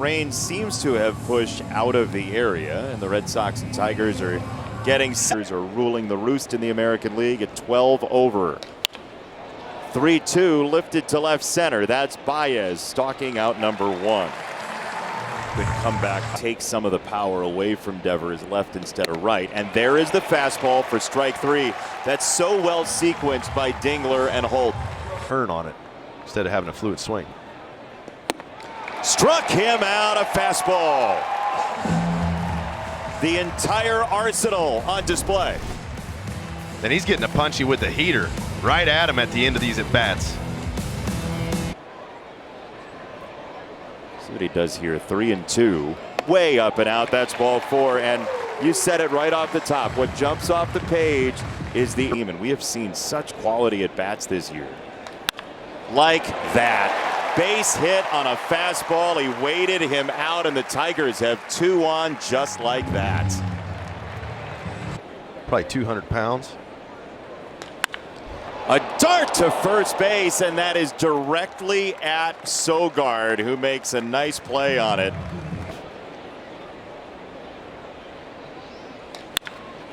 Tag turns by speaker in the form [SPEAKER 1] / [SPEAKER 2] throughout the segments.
[SPEAKER 1] Rain seems to have pushed out of the area, and the Red Sox and Tigers are ruling the roost in the American League at 12 over. 3-2 lifted to left center. That's Baez stalking out number one. Good comeback. Take some of the power away from Devers, left instead of right. And there is the fastball for strike three. That's so well sequenced by Dingler and Holt.
[SPEAKER 2] Turn on it instead of having a fluid swing.
[SPEAKER 1] Struck him out, a fastball. The entire arsenal on display.
[SPEAKER 2] And he's getting a punchy with the heater right at him at the end of these at-bats.
[SPEAKER 1] See what he does here, 3-2. Way up and out, that's ball four. And you said it right off the top. What jumps off the page is the aim. And we have seen such quality at-bats this year. Like that. Base hit on a fastball. He waited him out, and the Tigers have two on just like that.
[SPEAKER 2] Probably 200 pounds.
[SPEAKER 1] A dart to first base, and that is directly at Sogard, who makes a nice play on it.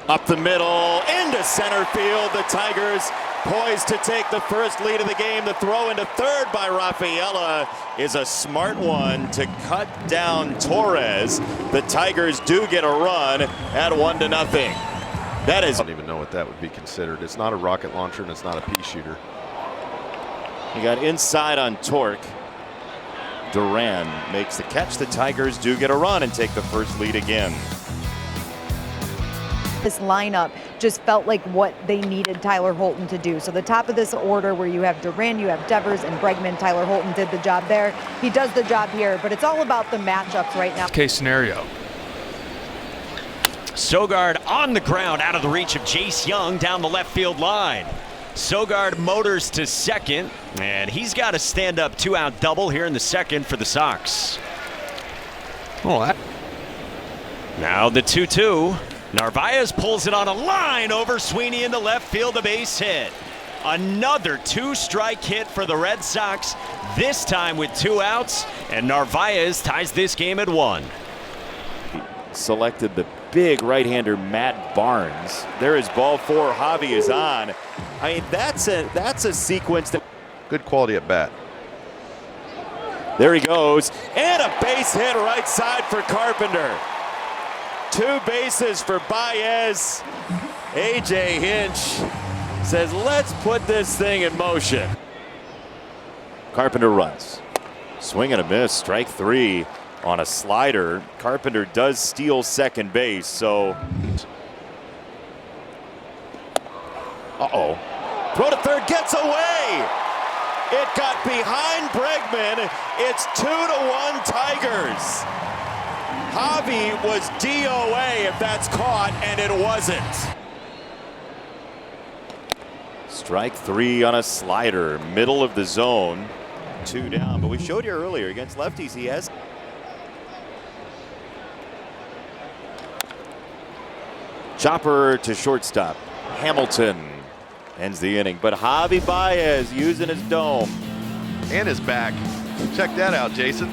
[SPEAKER 1] Up the middle, into center field. The Tigers poised to take the first lead of the game. The throw into third by Rafaela is a smart one to cut down Torres. The Tigers do get a run at 1-0. That is.
[SPEAKER 2] I don't even know what that would be considered. It's not a rocket launcher and it's not a pea shooter.
[SPEAKER 1] He got inside on Torque. Duran makes the catch. The Tigers do get a run and take the first lead again.
[SPEAKER 3] This lineup just felt like what they needed Tyler Holton to do. So the top of this order where you have Duran, you have Devers and Bregman, Tyler Holton did the job there. He does the job here, but it's all about the matchups right now.
[SPEAKER 4] Case scenario.
[SPEAKER 5] Sogard on the ground out of the reach of Jace Young down the left field line. Sogard motors to second, and he's got a stand-up two-out double here in the second for the Sox.
[SPEAKER 4] Oh,
[SPEAKER 5] Now the 2-2. Narvaez pulls it on a line over Sweeney into left field, a base hit. Another two-strike hit for the Red Sox, this time with two outs, and Narvaez ties this game at 1.
[SPEAKER 1] Selected the big right-hander Matt Barnes. There is ball four. Javi is on. I mean, that's a sequence that.
[SPEAKER 2] Good quality at bat.
[SPEAKER 1] There he goes, and a base hit right side for Carpenter. Two bases for Baez. A.J. Hinch says, let's put this thing in motion. Carpenter runs. Swing and a miss, strike three on a slider. Carpenter does steal second base, so. Uh-oh. Throw to third, gets away. It got behind Bregman. It's 2-1 Tigers. Javi was DOA if that's caught, and it wasn't. Strike three on a slider, middle of the zone, 2 down. But we showed you earlier against lefties, he has. Chopper to shortstop. Hamilton ends the inning, but Javi Baez using his dome.
[SPEAKER 2] And his back. Check that out, Jason.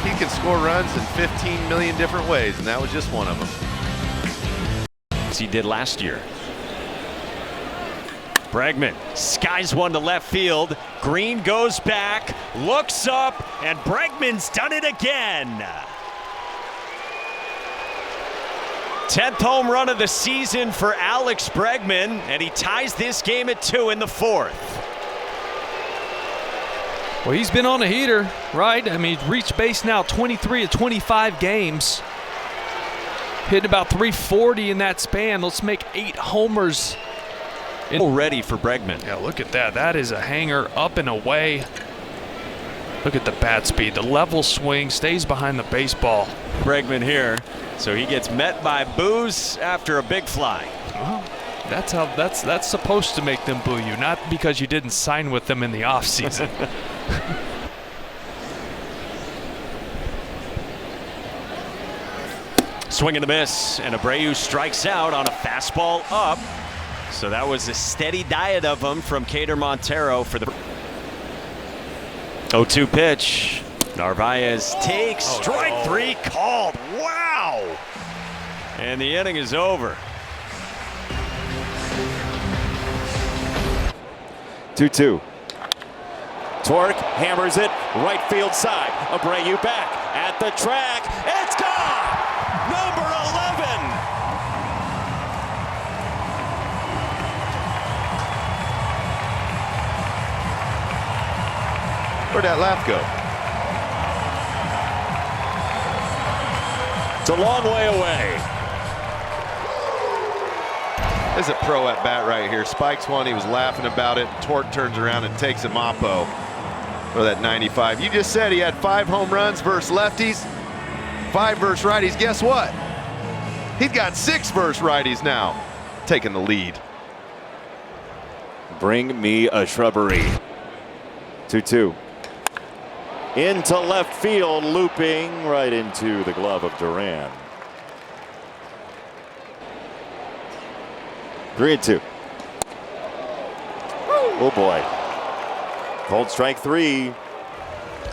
[SPEAKER 2] He can score runs in 15 million different ways, and that was just one of them.
[SPEAKER 5] As he did last year. Bregman skies one to left field. Green goes back, looks up, and Bregman's done it again. 10th home run of the season for Alex Bregman, and he ties this game at 2 in the 4th.
[SPEAKER 4] well, he's been on a heater, right? I mean, he's reached base now 23 of 25 games. Hitting about 340 in that span. Let's make 8 homers.
[SPEAKER 5] Ready for Bregman.
[SPEAKER 4] Yeah, look at that. That is a hanger up and away. Look at the bat speed. The level swing stays behind the baseball.
[SPEAKER 5] Bregman here, so he gets met by boos after a big fly.
[SPEAKER 4] Well, that's supposed to make them boo you, not because you didn't sign with them in the offseason.
[SPEAKER 5] Swing and a miss, and Abreu strikes out on a fastball up. So that was a steady diet of them from Cater Montero for the 0-2 pitch. Narvaez takes strike 3 called. Wow! And the inning is over.
[SPEAKER 1] 2-2. Torque hammers it right field side. Abreu back at the track. It's gone! Number 11!
[SPEAKER 2] Where'd that laugh go?
[SPEAKER 1] It's a long way away.
[SPEAKER 2] There's a pro at bat right here. Spikes one, he was laughing about it. Torque turns around and takes a Moppo for that 95. You just said he had 5 home runs versus lefties, 5 versus righties. Guess what? He's got 6 versus righties now, taking the lead.
[SPEAKER 1] Bring me a shrubbery. 2-2. Into left field, looping right into the glove of Duran. 3-2. Oh boy. Cold strike 3.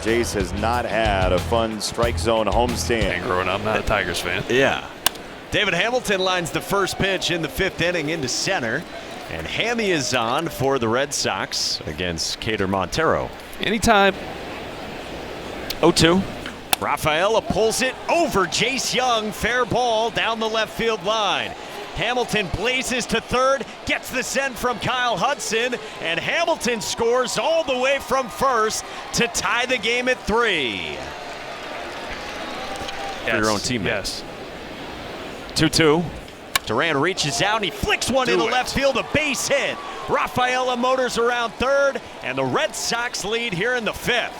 [SPEAKER 1] Jace has not had a fun strike zone homestand.
[SPEAKER 4] Growing up, not a Tigers fan.
[SPEAKER 5] Yeah. David Hamilton lines the first pitch in the 5th inning into center. And Hammy is on for the Red Sox against Cater Montero.
[SPEAKER 4] Anytime.
[SPEAKER 5] 0-2. Rafaela pulls it over Jace Young. Fair ball down the left field line. Hamilton blazes to third, gets the send from Kyle Hudson, and Hamilton scores all the way from first to tie the game at 3. For your own teammate.
[SPEAKER 4] Yes.
[SPEAKER 5] 2-2. Duran reaches out and he flicks one into left field, a base hit. Rafaela motors around third, and the Red Sox lead here in the 5th.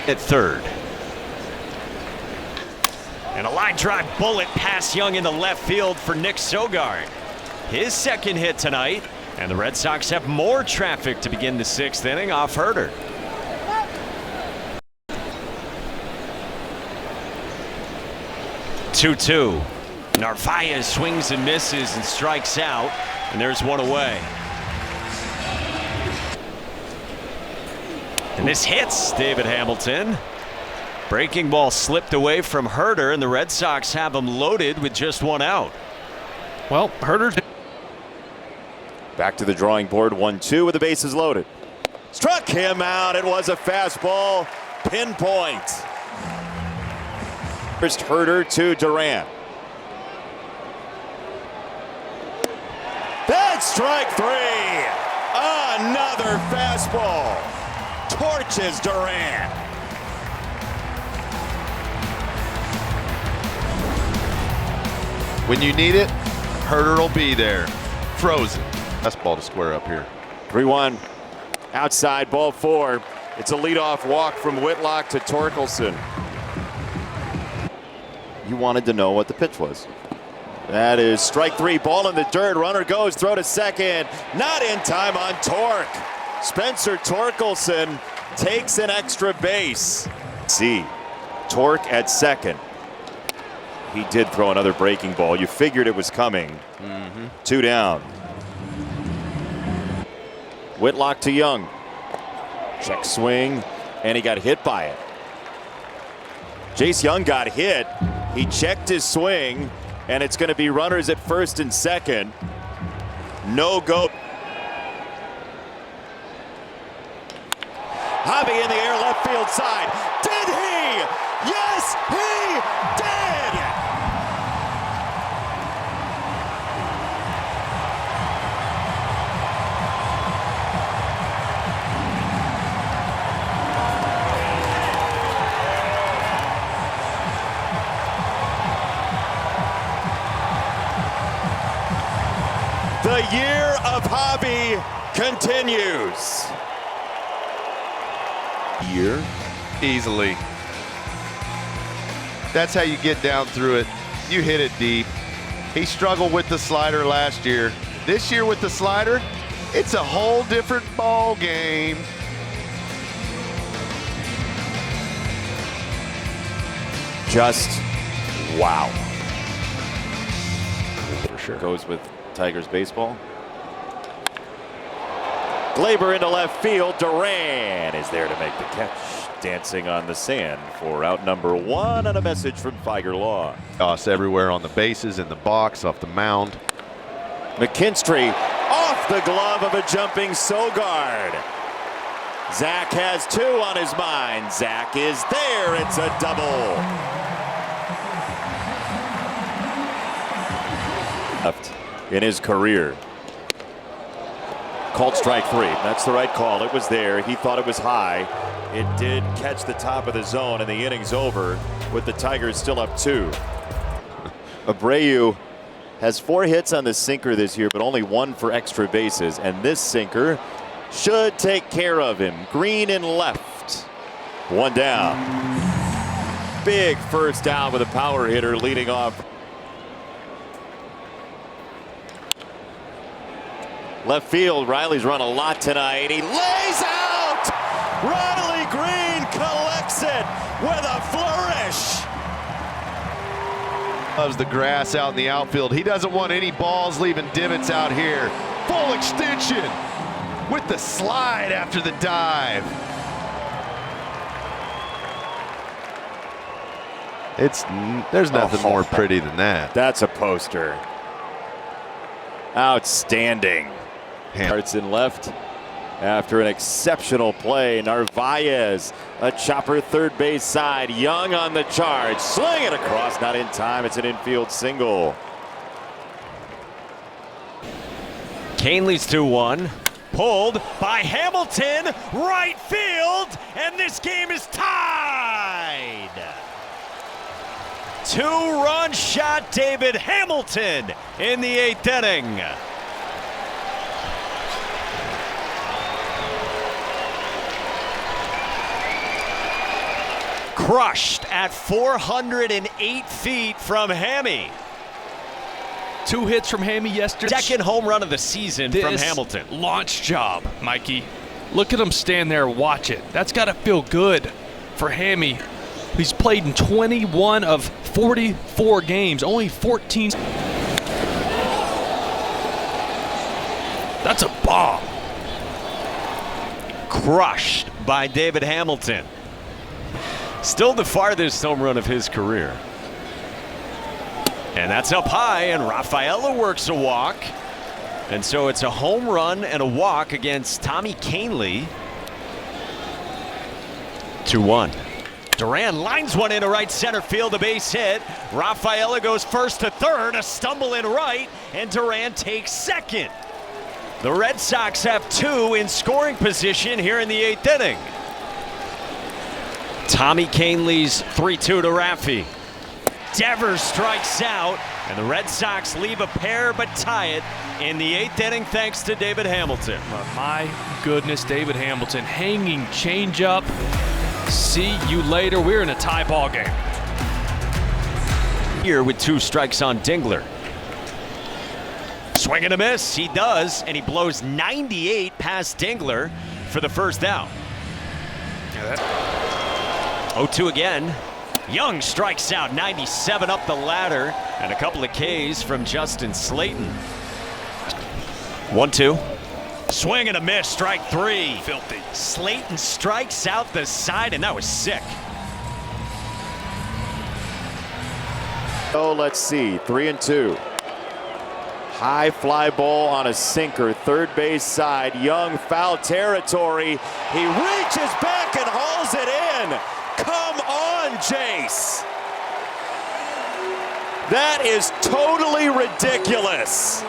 [SPEAKER 5] At third. And a line drive bullet past Young into left field for Nick Sogard. His second hit tonight, and the Red Sox have more traffic to begin the 6th inning off Herter. Two-two. Narvaez swings and misses and strikes out, and there's one away. And this hits David Hamilton. Breaking ball slipped away from Herter, and the Red Sox have him loaded with just 1 out.
[SPEAKER 4] Well, Herter.
[SPEAKER 1] Back to the drawing board, 1-2 with the bases loaded. Struck him out. It was a fastball. Pinpoint. First Herter to Duran. That's strike 3. Another fastball. Torches Duran.
[SPEAKER 2] When you need it, Herter will be there. Frozen. Best ball to square up here.
[SPEAKER 1] 3-1. Outside, ball 4. It's a leadoff walk from Whitlock to Torkelson. You wanted to know what the pitch was. That is strike 3. Ball in the dirt. Runner goes. Throw to second. Not in time on Torque. Spencer Torkelson takes an extra base. See, Torque at second. He did throw another breaking ball. You figured it was coming. 2 down. Whitlock to Young. Check swing, and he got hit by it. Jace Young got hit. He checked his swing, and it's going to be runners at first and second. No go. Javi in the air, left field side. Did he? Yes, he did! The year of Javi continues. Year?
[SPEAKER 2] Easily. That's how you get down through it. You hit it deep. He struggled with the slider last year. This year with the slider, it's a whole different ball game.
[SPEAKER 1] Just wow. For sure. Goes with Tigers baseball. Glaber into left field. Duran is there to make the catch. Dancing on the sand for out number 1, and a message from Figer Law.
[SPEAKER 2] Toss everywhere on the bases, in the box, off the mound.
[SPEAKER 1] McKinstry off the glove of a jumping Sogard. Zach has 2 on his mind. Zach is there. It's a double. Left in his career. Called strike 3. That's the right call. It was there. He thought it was high. It did catch the top of the zone, and the inning's over with the Tigers still up 2. Abreu has 4 hits on the sinker this year, but only 1 for extra bases. And this sinker should take care of him. Green in left. 1 down. Big first down with a power hitter leading off. Left field, Riley's run a lot tonight. He lays out! Riley Green collects it with a flourish.
[SPEAKER 2] Loves the grass out in the outfield. He doesn't want any balls leaving divots out here. Full extension with the slide after the dive. There's nothing more pretty than that.
[SPEAKER 1] That's a poster. Outstanding. Starts in left after an exceptional play. Narvaez, a chopper third base side. Young on the charge. Sling it across, not in time. It's an infield single.
[SPEAKER 5] Canley's 2-1. Pulled by Hamilton, right field, and this game is tied. 2-run shot, David Hamilton in the 8th inning. Crushed at 408 feet from Hammy.
[SPEAKER 4] 2 hits from Hammy yesterday.
[SPEAKER 5] 2nd home run of the season from Hamilton.
[SPEAKER 4] Launch job, Mikey. Look at him stand there, watch it. That's got to feel good for Hammy. He's played in 21 of 44 games, only 14. That's a bomb.
[SPEAKER 5] Crushed by David Hamilton. Still the farthest home run of his career. And that's up high, and Rafaela works a walk. And so it's a home run and a walk against Tommy Canley. 2-1. Duran lines one into right center field, a base hit. Rafaela goes first to third, a stumble in right, and Duran takes second. The Red Sox have 2 in scoring position here in the 8th inning. Tommy Canley's 3-2 to Raffy. Devers strikes out, and the Red Sox leave a pair but tie it in the 8th inning thanks to David Hamilton.
[SPEAKER 4] My goodness, David Hamilton, hanging changeup. See you later. We're in a tie ball game.
[SPEAKER 5] Here with 2 strikes on Dingler. Swing and a miss, he does, and he blows 98 past Dingler for the first out. 0-2 again. Young strikes out, 97 up the ladder, and a couple of Ks from Justin Slayton. 1-2. Swing and a miss, strike 3.
[SPEAKER 4] Filthy.
[SPEAKER 5] Slayton strikes out the side, and that was sick.
[SPEAKER 1] Oh, let's see, 3-2. High fly ball on a sinker, third base side. Young, foul territory. He reaches back and hauls it in. Come on, Jace. That is totally ridiculous.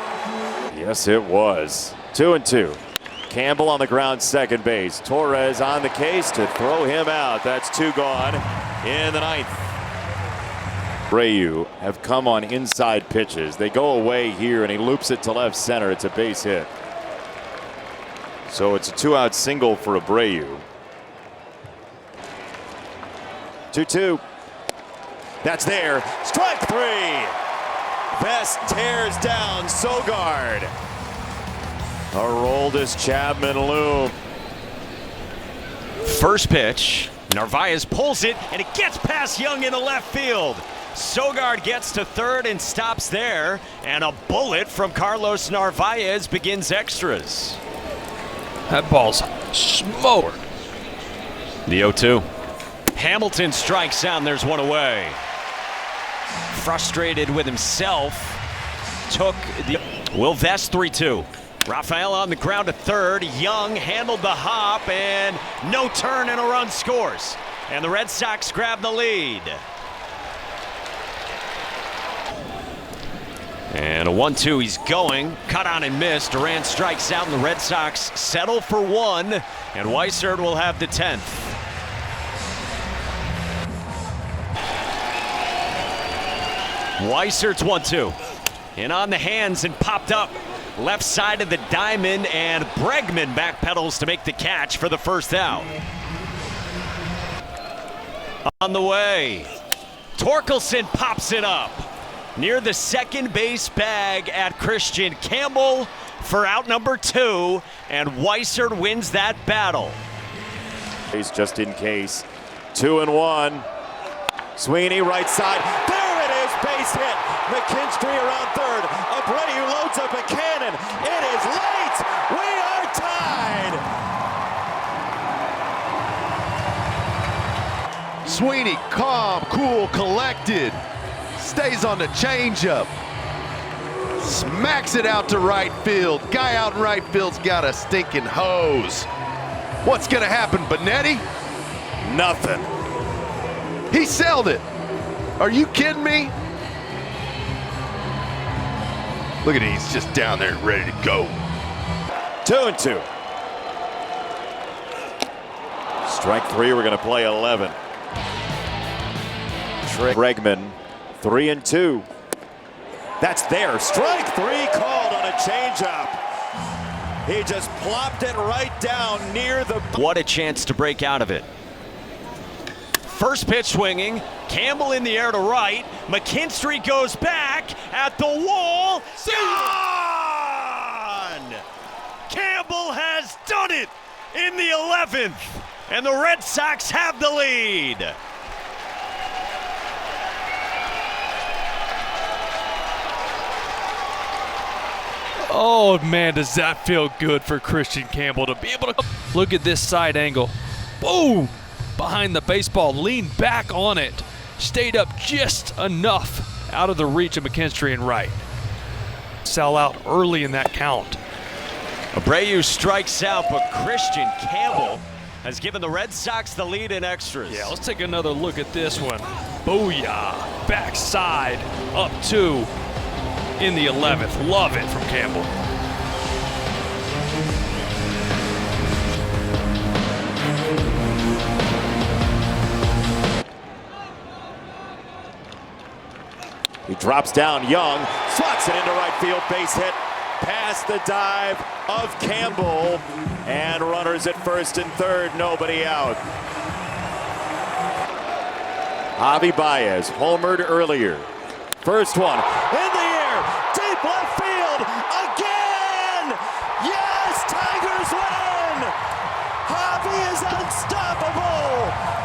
[SPEAKER 1] Yes, it was. 2-2. Campbell on the ground, second base. Torres on the case to throw him out. That's 2 gone in the 9th. Abreu have come on inside pitches. They go away here, and he loops it to left center. It's a base hit. So it's a 2-out single for Abreu. 2-2. That's there. Strike 3. Vest tears down Sogard. Aroldis Chapman loom.
[SPEAKER 5] First pitch. Narvaez pulls it, and it gets past Young into left field. Sogard gets to third and stops there, and a bullet from Carlos Narvaez begins extras.
[SPEAKER 4] That ball's smoked.
[SPEAKER 5] The 0-2. Hamilton strikes out, and there's one away. Frustrated with himself, took the Will Vest 3-2. Rafael on the ground to third. Young handled the hop, and no turn, and a run scores. And the Red Sox grab the lead. And a 1-2, he's going. Cut on and missed. Durant strikes out, and the Red Sox settle for one. And Weissert will have the 10th. Weissert's 1-2. And on the hands and popped up. Left side of the diamond, and Bregman backpedals to make the catch for the first out. On the way, Torkelson pops it up near the second base bag at Christian Campbell for out number 2, and Weissert wins that battle.
[SPEAKER 1] Just in case. 2-1. Sweeney right side. There it is, base hit. McKinstry around third. Abreu loads up a cannon. It is late. We are tied.
[SPEAKER 2] Sweeney, calm, cool, collected. Stays on the changeup. Smacks it out to right field. Guy out in right field's got a stinking hose. What's gonna happen, Benetti?
[SPEAKER 1] Nothing.
[SPEAKER 2] He sailed it. Are you kidding me? Look at him, he's just down there ready to go.
[SPEAKER 1] 2-2. Strike 3, we're gonna play 11. Bregman, 3-2. That's there. Strike 3 called on a changeup. He just plopped it right down near the.
[SPEAKER 5] What a chance to break out of it. First pitch swinging. Campbell in the air to right. McKinstry goes back at the wall. Gone! Campbell has done it in the 11th, and the Red Sox have the lead.
[SPEAKER 4] Oh man, does that feel good for Christian Campbell to be able to look at this side angle. Boom! Behind the baseball, leaned back on it, stayed up just enough out of the reach of McKinstry and right. Sell out early in that count.
[SPEAKER 5] Abreu strikes out, but Christian Campbell has given the Red Sox the lead in extras.
[SPEAKER 4] Yeah, let's take another look at this one. Booyah! Backside, up 2 in the 11th. Love it from Campbell.
[SPEAKER 1] He drops down Young, slots it into right field, base hit, past the dive of Campbell, and runners at first and third, nobody out. Javier Baez homered earlier. First one in the air, deep left field, again! Yes, Tigers win! Javi is unstoppable!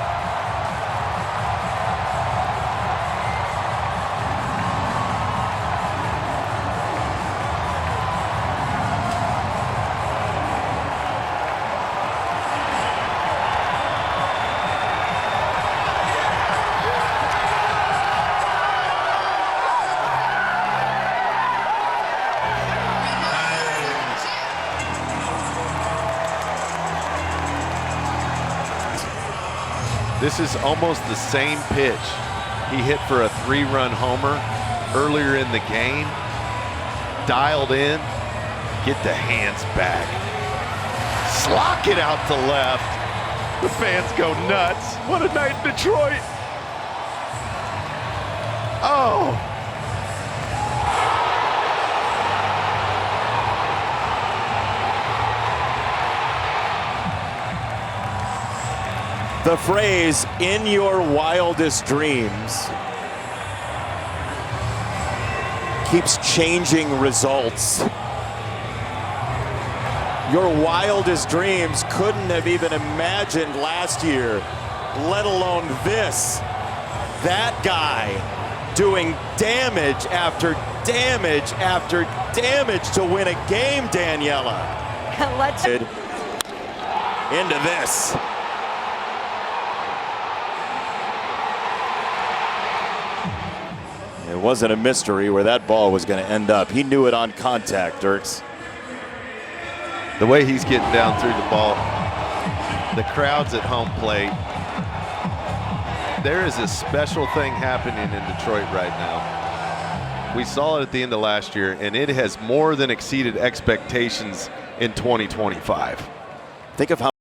[SPEAKER 2] This is almost the same pitch he hit for a 3-run homer earlier in the game. Dialed in, get the hands back. Slock it out to left. The fans go nuts. What a night in Detroit. Oh.
[SPEAKER 1] The phrase, in your wildest dreams, keeps changing results. Your wildest dreams couldn't have even imagined last year, let alone this. That guy doing damage after damage after damage to win a game, Daniela. into this. It wasn't a mystery where that ball was going to end up. He knew it on contact, Dirks.
[SPEAKER 2] The way he's getting down through the ball, the crowd's at home plate. There is a special thing happening in Detroit right now. We saw it at the end of last year, and it has more than exceeded expectations in 2025.
[SPEAKER 1] Think of how